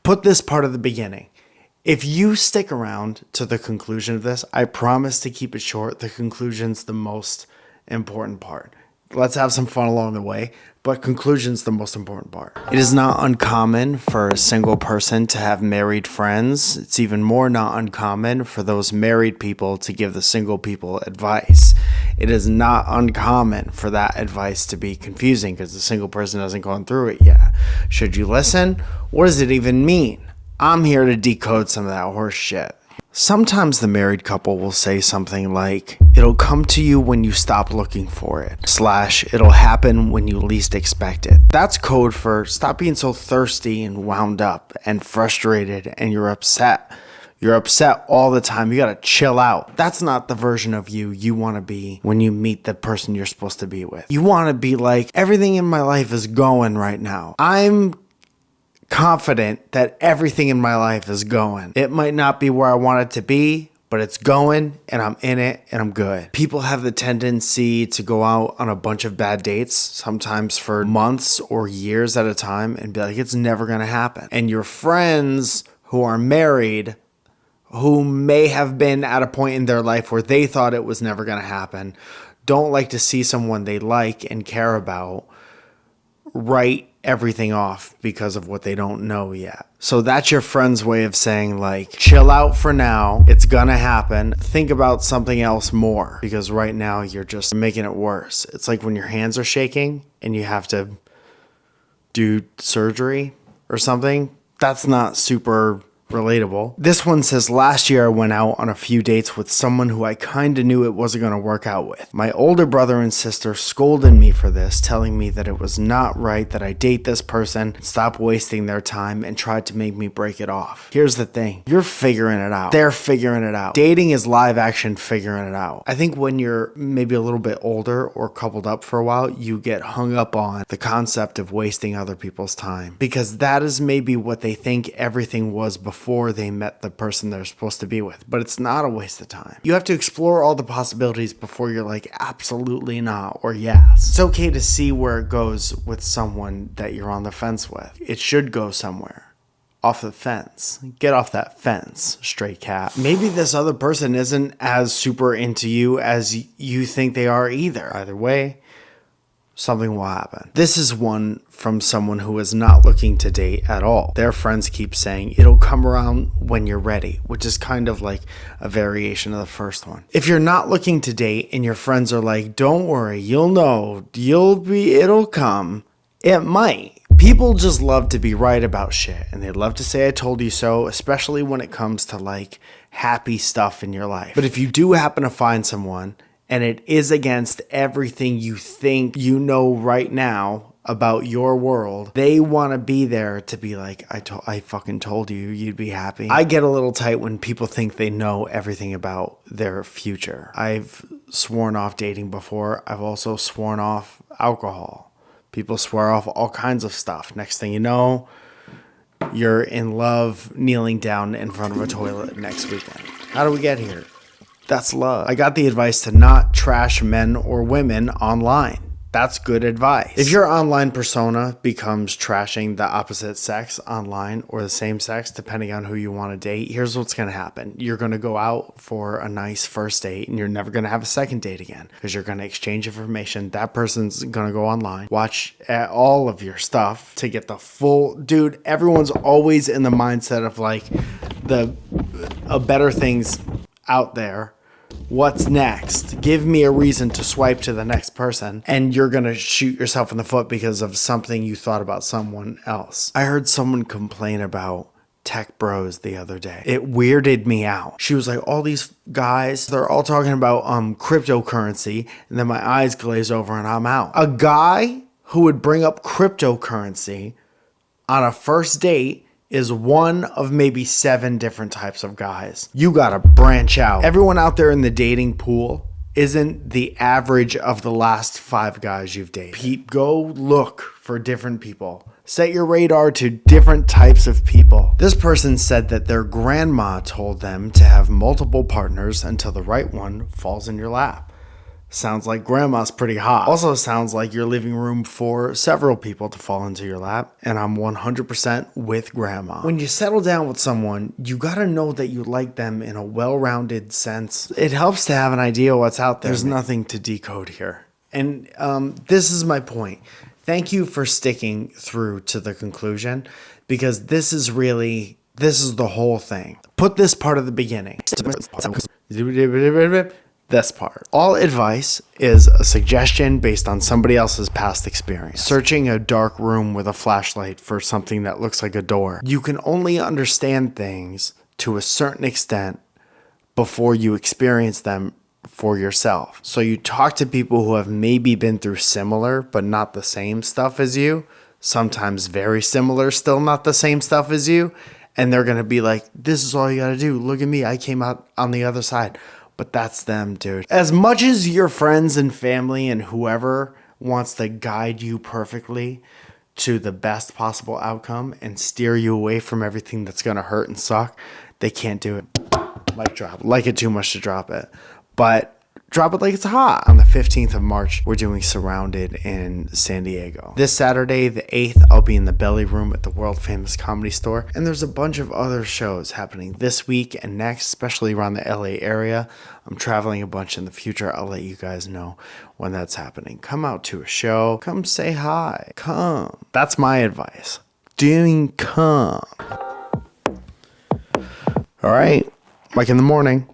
put this part at the beginning. If you stick around to the conclusion of this, I promise to keep it short. The conclusion's the most important part. Let's have some fun along the way, but conclusion's the most important part. It is not uncommon for a single person to have married friends. It's even more not uncommon for those married people to give the single people advice. It is not uncommon for that advice to be confusing because the single person hasn't gone through it yet. Should you listen? What does it even mean? I'm here to decode some of that horse shit. Sometimes the married couple will say something like, it'll come to you when you stop looking for it, / it'll happen when you least expect it. That's code for stop being so thirsty and wound up and frustrated and you're upset. You're upset all the time. You gotta chill out. That's not the version of you want to be when you meet the person you're supposed to be with. You want to be like, everything in my life is going right now. I'm confident that everything in my life is going. It might not be where I want it to be, but it's going and I'm in it and I'm good. People have the tendency to go out on a bunch of bad dates, sometimes for months or years at a time, and be like, it's never going to happen. And your friends who are married, who may have been at a point in their life where they thought it was never going to happen, don't like to see someone they like and care about write everything off because of what they don't know yet. So that's your friend's way of saying, like, chill out for now. It's gonna happen. Think about something else more because right now you're just making it worse. It's like when your hands are shaking and you have to do surgery or something. That's not super relatable. This one says, last year I went out on a few dates with someone who I kind of knew it wasn't going to work out with. My older brother and sister scolded me for this, telling me that it was not right that I date this person, stop wasting their time, and tried to make me break it off. Here's the thing. You're figuring it out. They're figuring it out. Dating is live action figuring it out. I think when you're maybe a little bit older or coupled up for a while, you get hung up on the concept of wasting other people's time because that is maybe what they think everything was before they met the person they're supposed to be with, but it's not a waste of time. You have to explore all the possibilities before you're like, absolutely not, or yes. It's okay to see where it goes with someone that you're on the fence with. It should go somewhere. Off the fence. Get off that fence, stray cat. Maybe this other person isn't as super into you as you think they are either. Either way, something will happen. This is one from someone who is not looking to date at all. Their friends keep saying it'll come around when you're ready, which is kind of like a variation of the first one. If you're not looking to date and your friends are like, don't worry, you'll know, it'll come, it might. People just love to be right about shit and they love to say I told you so, especially when it comes to like happy stuff in your life. But if you do happen to find someone and it is against everything you think you know right now about your world, they want to be there to be like, I fucking told you you'd be happy. I get a little tight when people think they know everything about their future. I've sworn off dating before. I've also sworn off alcohol. People swear off all kinds of stuff. Next thing you know, you're in love kneeling down in front of a toilet next weekend. How do we get here? That's love. I got the advice to not trash men or women online. That's good advice. If your online persona becomes trashing the opposite sex online or the same sex, depending on who you want to date, here's what's going to happen. You're going to go out for a nice first date and you're never going to have a second date again because you're going to exchange information. That person's going to go online, watch all of your stuff to get the full... Dude, everyone's always in the mindset of like the better things out there. What's next? Give me a reason to swipe to the next person, and you're going to shoot yourself in the foot because of something you thought about someone else. I heard someone complain about tech bros the other day. It weirded me out. She was like, all these guys, they're all talking about cryptocurrency, and then my eyes glaze over and I'm out. A guy who would bring up cryptocurrency on a first date is one of maybe 7 different types of guys. You gotta branch out. Everyone out there in the dating pool isn't the average of the last 5 guys you've dated. Go look for different people. Set your radar to different types of people. This person said that their grandma told them to have multiple partners until the right one falls in your lap. Sounds like grandma's pretty hot. Also sounds like you're leaving room for several people to fall into your lap, and I'm 100% with grandma. When you settle down with someone, you gotta know that you like them in a well-rounded sense. It helps to have an idea what's out there. There's nothing to decode here. And this is my point. Thank you for sticking through to the conclusion, because this is the whole thing. Put this part at the beginning. This part. All advice is a suggestion based on somebody else's past experience. Searching a dark room with a flashlight for something that looks like a door. You can only understand things to a certain extent before you experience them for yourself. So you talk to people who have maybe been through similar but not the same stuff as you, sometimes very similar, still not the same stuff as you, and they're going to be like, this is all you got to do. Look at me. I came out on the other side. But that's them, dude. As much as your friends and family and whoever wants to guide you perfectly to the best possible outcome and steer you away from everything that's going to hurt and suck, they can't do it. Like it too much to drop it. But drop it like it's hot. On the 15th of March, we're doing Surrounded in San Diego. This Saturday, the 8th, I'll be in the Belly Room at the world famous Comedy Store. And there's a bunch of other shows happening this week and next, especially around the LA area. I'm traveling a bunch in the future. I'll let you guys know when that's happening. Come out to a show. Come say hi. Come. That's my advice. Come. All right. Like in the morning.